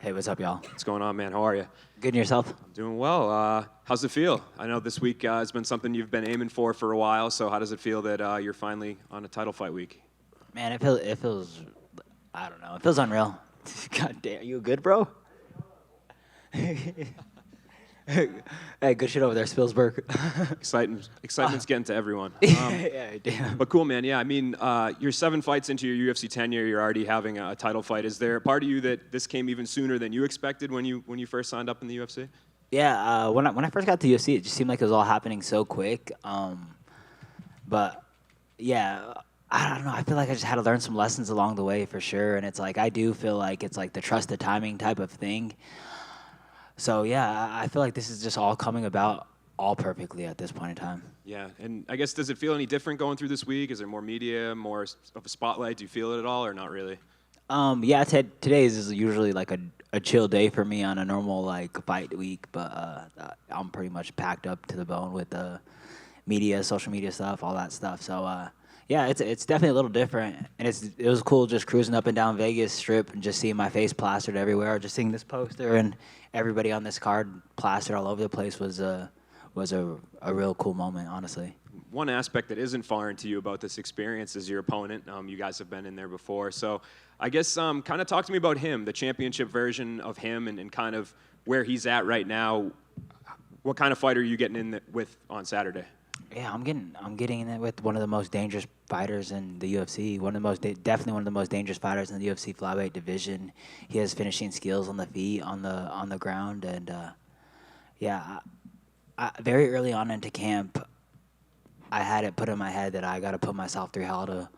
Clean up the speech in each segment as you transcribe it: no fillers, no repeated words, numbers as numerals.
Hey, what's up, y'all? What's going on, man? How are you? Good and yourself? I'm doing well. How's it feel? I know this week has been something you've been aiming for a while, so how does it feel that you're finally on a title fight week? Man, it feels, I don't know, it feels unreal. God damn, you good, bro? Hey, good shit over there, Spilsberg. Excitement's getting to everyone. Yeah, damn. But cool, man. Yeah, I mean, you're 7 fights into your UFC tenure. You're already having a title fight. Is there a part of you that this came even sooner than you expected when you first signed up in the UFC? Yeah, when I first got to UFC, it just seemed like it was all happening so quick. But yeah, I don't know. I feel like I just had to learn some lessons along the way for sure. And it's like I do feel like it's like the trust the timing type of thing. So yeah, I feel like this is just all coming about all perfectly at this point in time. Yeah, and I guess does it feel any different going through this week? Is there more media, more of a spotlight? Do you feel it at all, or not really? Yeah, today is usually like a chill day for me on a normal like fight week, but I'm pretty much packed up to the bone with media, social media stuff, all that stuff. So yeah, it's definitely a little different, and it was cool just cruising up and down Vegas Strip and just seeing my face plastered everywhere, just seeing this poster and everybody on this card plastered all over the place was a real cool moment, honestly. One aspect that isn't foreign to you about this experience is your opponent. You guys have been in there before. So I guess kind of talk to me about him, the championship version of him, and kind of where he's at right now. What kind of fight are you getting in with on Saturday? Yeah, I'm getting in it with one of the most dangerous fighters in the UFC. Definitely one of the most dangerous fighters in the UFC flyweight division. He has finishing skills on the feet, on the ground, and yeah, very early on into camp, I had it put in my head that I got to put myself through hell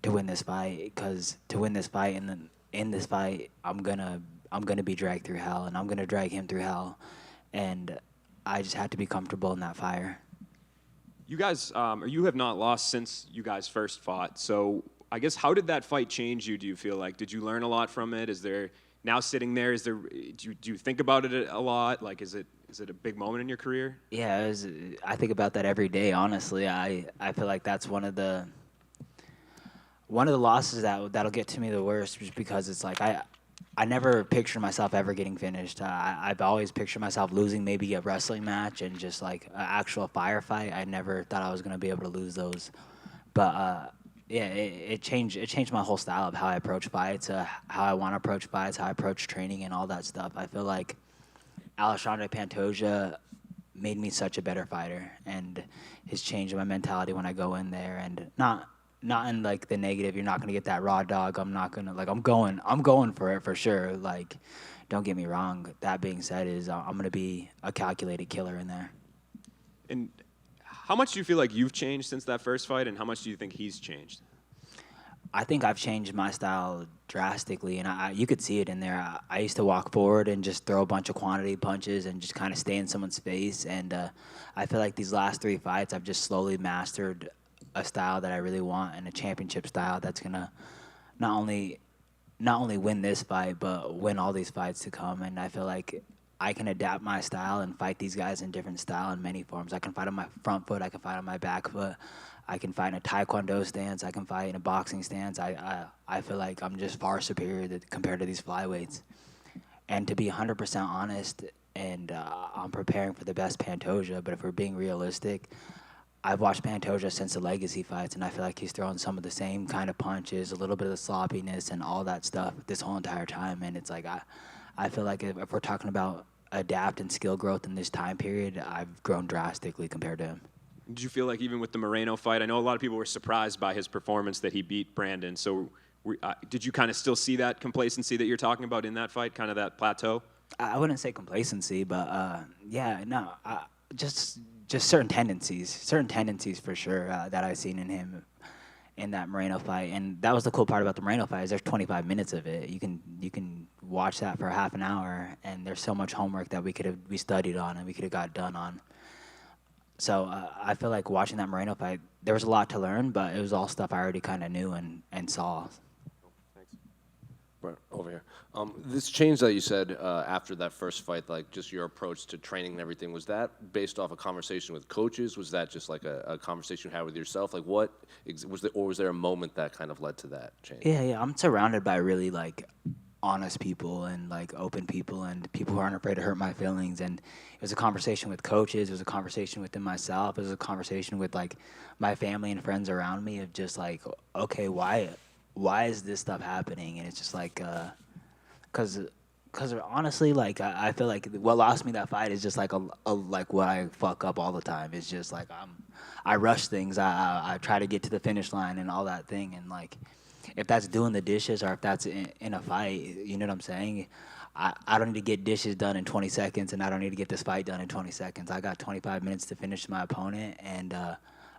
to win this fight. Because to win this fight, and then in this fight, I'm gonna be dragged through hell, and I'm gonna drag him through hell, and I just had to be comfortable in that fire. You guys, you have not lost since you guys first fought. So I guess how did that fight change you? Do you feel like did you learn a lot from it? Is there now sitting there? Do you think about it a lot? Like, is it a big moment in your career? Yeah, I think about that every day. Honestly, I feel like that's one of the losses that'll get to me the worst, just because it's like I never pictured myself ever getting finished. I've always pictured myself losing maybe a wrestling match and just like an actual firefight. I never thought I was gonna be able to lose those, but yeah, it changed my whole style of how I approach fights, how I want to approach fights, how I approach training, and all that stuff. I feel like Alexandre Pantoja made me such a better fighter, and has changed my mentality when I go in there, and not in like the negative. You're not gonna get that raw dog. I'm not gonna like. I'm going for it for sure. Like, don't get me wrong. That being said, I'm gonna be a calculated killer in there. And how much do you feel like you've changed since that first fight, and how much do you think he's changed? I think I've changed my style drastically, and you could see it in there. I used to walk forward and just throw a bunch of quantity punches and just kind of stay in someone's face. And I feel like these last 3 fights, I've just slowly mastered a style that I really want, and a championship style that's gonna not only win this fight, but win all these fights to come. And I feel like I can adapt my style and fight these guys in different style in many forms. I can fight on my front foot. I can fight on my back foot. I can fight in a taekwondo stance. I can fight in a boxing stance. I feel like I'm just far superior compared to these flyweights. And to be 100% honest, and I'm preparing for the best Pantoja, but if we're being realistic, I've watched Pantoja since the legacy fights, and I feel like he's throwing some of the same kind of punches, a little bit of the sloppiness and all that stuff this whole entire time. And it's like I feel like if we're talking about adapt and skill growth in this time period, I've grown drastically compared to him. Did you feel like even with the Moreno fight, I know a lot of people were surprised by his performance that he beat Brandon. So did you kind of still see that complacency that you're talking about in that fight, kind of that plateau? I wouldn't say complacency, but yeah, no, just certain tendencies for sure that I've seen in him in that Moreno fight. And that was the cool part about the Moreno fight is there's 25 minutes of it. You can watch that for half an hour, and there's so much homework that we studied on and we could have got done on. So I feel like watching that Moreno fight, there was a lot to learn, but it was all stuff I already kind of knew and saw. Thanks. Right, over here. This change that you said after that first fight, like just your approach to training and everything, was that based off a conversation with coaches? Was that just like a conversation you had with yourself? Like was there a moment that kind of led to that change? Yeah. I'm surrounded by really like honest people and like open people and people who aren't afraid to hurt my feelings. And it was a conversation with coaches. It was a conversation within myself. It was a conversation with like my family and friends around me of just like, okay, why is this stuff happening? And it's just like, because honestly, like I feel like what lost me that fight is just like a like what I fuck up all the time. It's just like I rush things. I try to get to the finish line and all that thing. And like if that's doing the dishes or if that's in a fight, you know what I'm saying? I don't need to get dishes done in 20 seconds, and I don't need to get this fight done in 20 seconds. I got 25 minutes to finish my opponent, and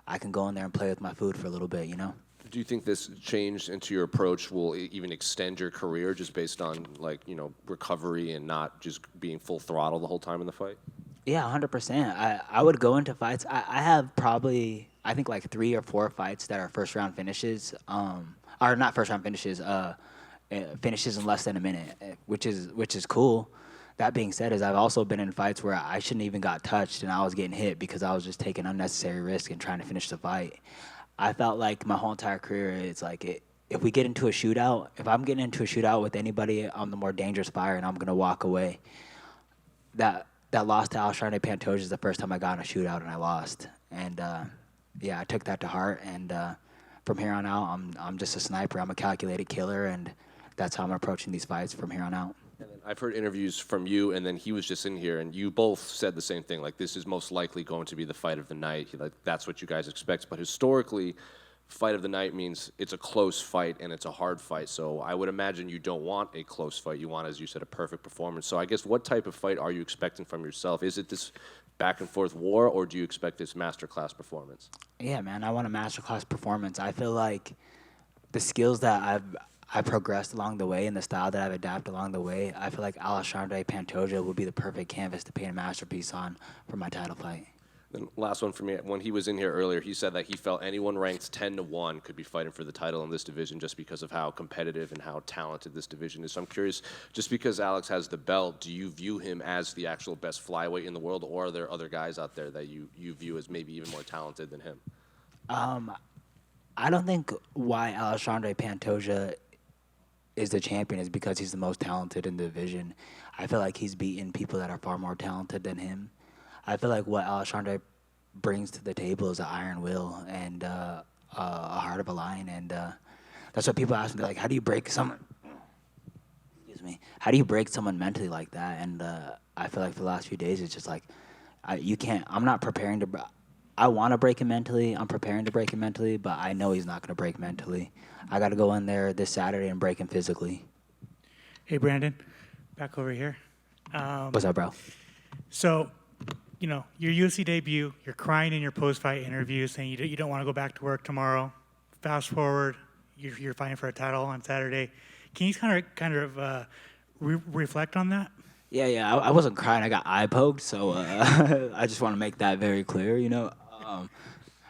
I can go in there and play with my food for a little bit, you know? Do you think this change into your approach will even extend your career just based on, like, recovery and not just being full throttle the whole time in the fight? Yeah, 100%. I would go into fights. I have probably, I think, like 3 or 4 fights that are first-round finishes. Or not first-round finishes, finishes in less than a minute, which is cool. That being said, I've also been in fights where I shouldn't even got touched and I was getting hit because I was just taking unnecessary risk and trying to finish the fight. I felt like my whole entire career, it's like if we get into a shootout, if I'm getting into a shootout with anybody, I'm the more dangerous fighter and I'm going to walk away. That loss to Alexandre Pantoja is the first time I got in a shootout and I lost. And, yeah, I took that to heart. And from here on out, I'm just a sniper. I'm a calculated killer, and that's how I'm approaching these fights from here on out. And then I've heard interviews from you, and then he was just in here, and you both said the same thing. Like, this is most likely going to be the fight of the night. Like, that's what you guys expect. But historically, fight of the night means it's a close fight and it's a hard fight. So I would imagine you don't want a close fight. You want, as you said, a perfect performance. So I guess what type of fight are you expecting from yourself? Is it this back-and-forth war, or do you expect this masterclass performance? Yeah, man, I want a masterclass performance. I feel like the skills that I've progressed along the way and the style that I've adapted along the way, I feel like Alexandre Pantoja would be the perfect canvas to paint a masterpiece on for my title fight. Then last one for me. When he was in here earlier, he said that he felt anyone ranked 10-1 could be fighting for the title in this division just because of how competitive and how talented this division is. So I'm curious, just because Alex has the belt, do you view him as the actual best flyweight in the world, or are there other guys out there that you view as maybe even more talented than him? I don't think why Alexandre Pantoja is the champion is because he's the most talented in the division. I feel like he's beaten people that are far more talented than him. I feel like what Alexandre brings to the table is an iron will and a heart of a lion, and that's what people ask me. They're like, how do you break someone? Excuse me. How do you break someone mentally like that? And I feel like for the last few days, it's just like you can't. I'm not preparing to. I want to break him mentally. I'm preparing to break him mentally, but I know he's not going to break mentally. I got to go in there this Saturday and break him physically. Hey, Brandon, back over here. What's up, bro? So, your UFC debut, you're crying in your post-fight interview saying you don't want to go back to work tomorrow. Fast forward, you're fighting for a title on Saturday. Can you kind of reflect on that? Yeah. I wasn't crying. I got eye poked, so I just want to make that very clear,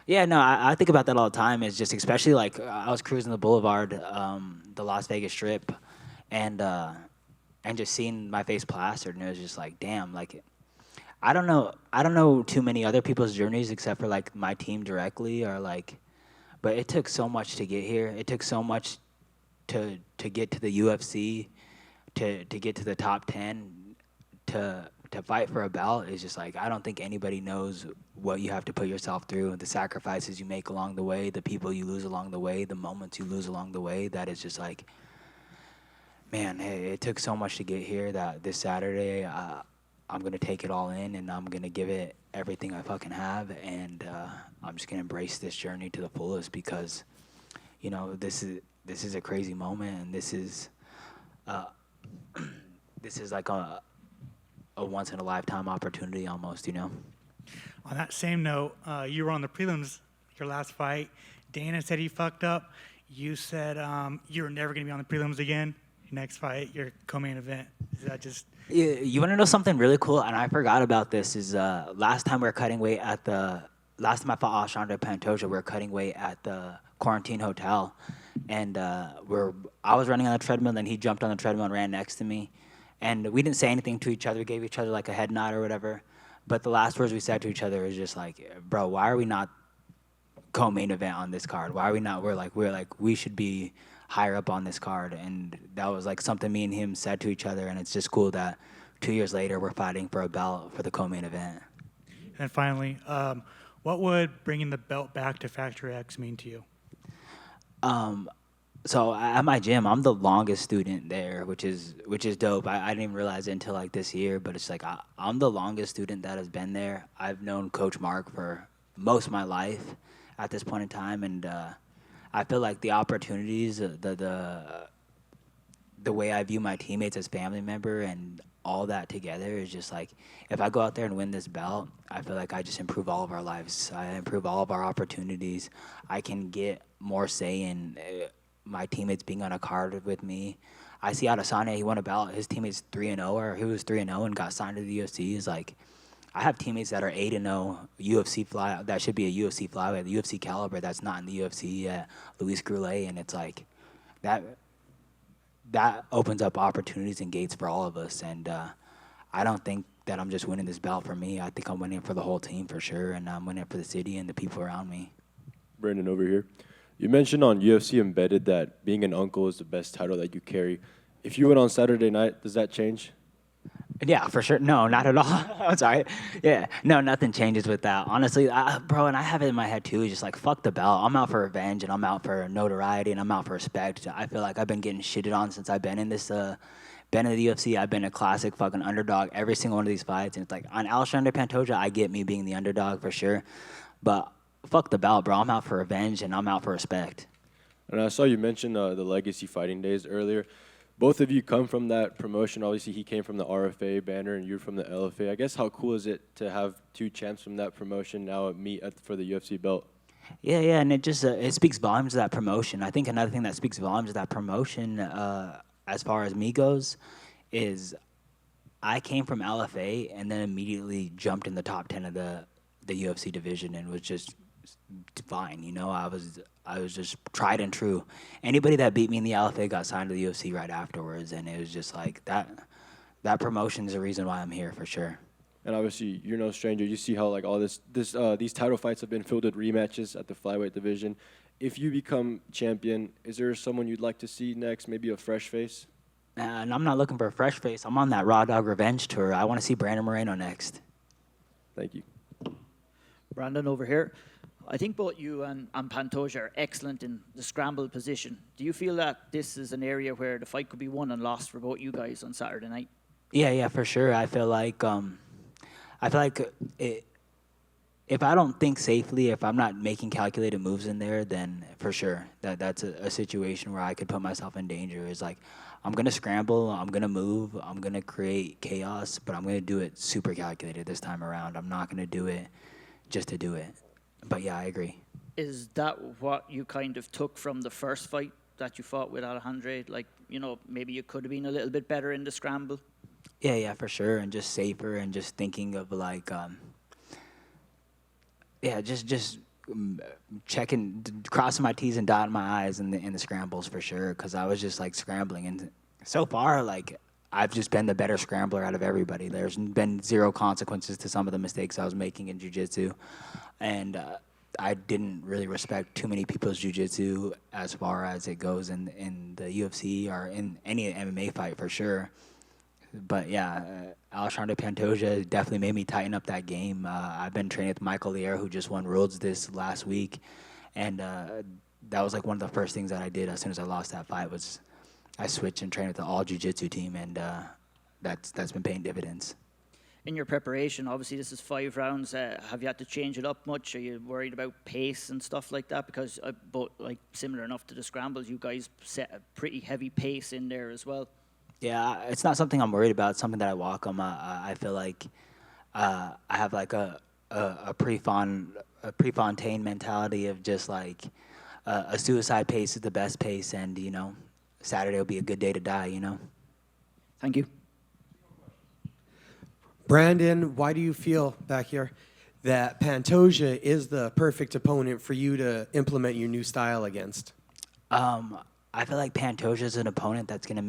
Yeah, no, I think about that all the time. It's just especially like I was cruising the boulevard, the Las Vegas Strip, and just seeing my face plastered, and it was just like, damn, like I don't know too many other people's journeys except for like my team directly or like, but it took so much to get here. It took so much to get to the UFC, to get to the top 10, to fight for a belt. Is just like I don't think anybody knows what you have to put yourself through, the sacrifices you make along the way, the people you lose along the way, the moments you lose along the way. That is just like, man, it took so much to get here that this Saturday I'm going to take it all in and I'm going to give it everything I fucking have, and I'm just going to embrace this journey to the fullest because, this is a crazy moment, and this is like a once in a lifetime opportunity almost, On that same note, you were on the prelims your last fight. Dana said he fucked up. You said you were never going to be on the prelims again. Your next fight, your co-main event. Is that just... You want to know something really cool? And I forgot about this. Is last time we were cutting weight last time I fought Alexandre Pantoja, we were cutting weight at the quarantine hotel, and I was running on the treadmill, and then he jumped on the treadmill and ran next to me, and we didn't say anything to each other. We gave each other like a head nod or whatever. But the last words we said to each other was just like, "Bro, why are we not co-main event on this card? Why are we not? We're like we should be higher up on this card, and that was like something me and him said to each other, and it's just cool that 2 years later we're fighting for a belt for the co-main event. And finally, what would bringing the belt back to Factory X mean to you? So at my gym, I'm the longest student there, which is dope. I didn't even realize it until like this year, but it's like I'm the longest student that has been there. I've known Coach Mark for most of my life at this point in time, and I feel like the opportunities, the way I view my teammates as family member and all that together is just like, if I go out there and win this belt, I feel like I just improve all of our lives. I improve all of our opportunities. I can get more say in my teammates being on a card with me. I see Adesanya, he won a belt. His teammates 3-0, or he was 3-0 and got signed to the UFC. Is like, I have teammates that are 8-0 UFC fly. That should be a UFC flyweight, the UFC caliber. That's not in the UFC yet. Luis Goulet, and it's like that opens up opportunities and gates for all of us. And I don't think that I'm just winning this belt for me. I think I'm winning for the whole team for sure, and I'm winning for the city and the people around me. Brandon over here. You mentioned on UFC Embedded that being an uncle is the best title that you carry. If you went on Saturday night, does that change? Yeah, for sure. No, not at all. I'm sorry. Yeah, no, nothing changes with that. Honestly, bro, and I have it in my head too. Just like, fuck the belt. I'm out for revenge, and I'm out for notoriety, and I'm out for respect. I feel like I've been getting shitted on since I've been in this, been in the UFC. I've been a classic fucking underdog every single one of these fights, and it's like on Alexandre Pantoja, I get me being the underdog for sure, but fuck the belt, bro. I'm out for revenge, and I'm out for respect. And I saw you mention the Legacy Fighting Days earlier. Both of you come from that promotion. Obviously, he came from the RFA banner, and you're from the LFA. I guess how cool is it to have two champs from that promotion now meet for the UFC belt? Yeah, and it just it speaks volumes of that promotion. I think another thing that speaks volumes of that promotion, as far as me goes, is I came from LFA and then immediately jumped in the top 10 of the UFC division and was just fine. You know, I was just tried and true. Anybody that beat me in the LFA got signed to the UFC right afterwards, and it was just like that promotion is the reason why I'm here for sure. And obviously, you're no stranger. You see how like all these title fights have been filled with rematches at the flyweight division. If you become champion, is there someone you'd like to see next? Maybe a fresh face? And I'm not looking for a fresh face. I'm on that Raw Dog Revenge tour. I want to see Brandon Moreno next. Thank you. Brandon over here. I think both you and Pantoja are excellent in the scramble position. Do you feel that this is an area where the fight could be won and lost for both you guys on Saturday night? Yeah, for sure. I feel like if I don't think safely, if I'm not making calculated moves in there, then for sure that's a situation where I could put myself in danger. It's like, I'm going to scramble, I'm going to move, I'm going to create chaos, but I'm going to do it super calculated this time around. I'm not going to do it just to do it. But yeah, I agree. Is that what you kind of took from the first fight that you fought with Alexandre? Like, you know, maybe you could have been a little bit better in the scramble? Yeah, for sure, and just safer, and just thinking of like, just checking, crossing my T's and dotting my I's in the scrambles for sure, because I was just like scrambling, and so far, like, I've just been the better scrambler out of everybody. There's been zero consequences to some of the mistakes I was making in jiu-jitsu, and I didn't really respect too many people's jiu-jitsu as far as it goes in the UFC or in any MMA fight for sure. But yeah, Alexandre Pantoja definitely made me tighten up that game. I've been training with Michael Lier, who just won Worlds this last week, and that was like one of the first things that I did as soon as I lost that fight was I switched and trained with the all jiu-jitsu team, and that's been paying dividends. In your preparation, obviously this is 5 rounds. Have you had to change it up much? Are you worried about pace and stuff like that? Because but like similar enough to the scrambles, you guys set a pretty heavy pace in there as well. Yeah, it's not something I'm worried about. It's something that I welcome. I feel like I have like a Prefontaine mentality of just like a suicide pace is the best pace, and you know, Saturday will be a good day to die. You know. Thank you. Brandon, why do you feel back here that Pantoja is the perfect opponent for you to implement your new style against? I feel like Pantoja is an opponent that's gonna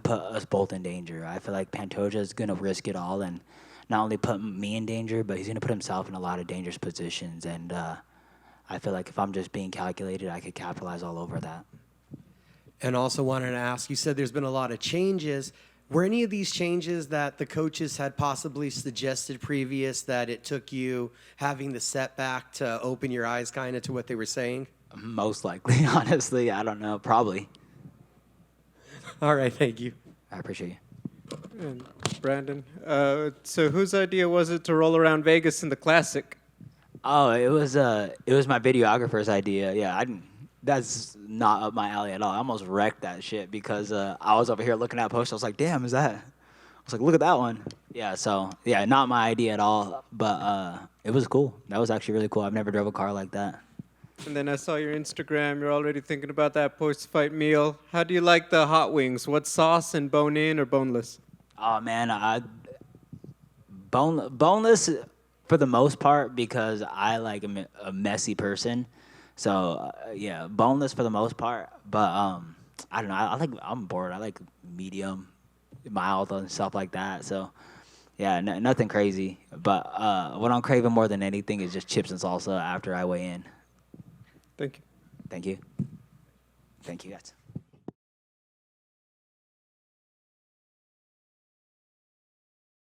put us both in danger. I feel like Pantoja is gonna risk it all and not only put me in danger, but he's gonna put himself in a lot of dangerous positions. And I feel like if I'm just being calculated, I could capitalize all over that. And also wanted to ask, you said there's been a lot of changes. Were any of these changes that the coaches had possibly suggested previous that it took you having the setback to open your eyes kind of to what they were saying? Most likely, honestly, I don't know. Probably. All right, thank you. I appreciate you. And Brandon, so whose idea was it to roll around Vegas in the Classic? Oh, it was my videographer's idea. Yeah, I didn't. That's not up my alley at all. I almost wrecked that shit because I was over here looking at posts. I was like, damn, is that? I was like, look at that one. Yeah, so yeah, not my idea at all. But it was cool. That was actually really cool. I've never drove a car like that. And then I saw your Instagram. You're already thinking about that post-fight meal. How do you like the hot wings? What sauce, and bone-in or boneless? Oh man, boneless for the most part because I like a messy person. So yeah, boneless for the most part. But I don't know. I'm bored. I like medium, mild and stuff like that. So yeah, nothing crazy. But what I'm craving more than anything is just chips and salsa after I weigh in. Thank you. Thank you. Thank you guys.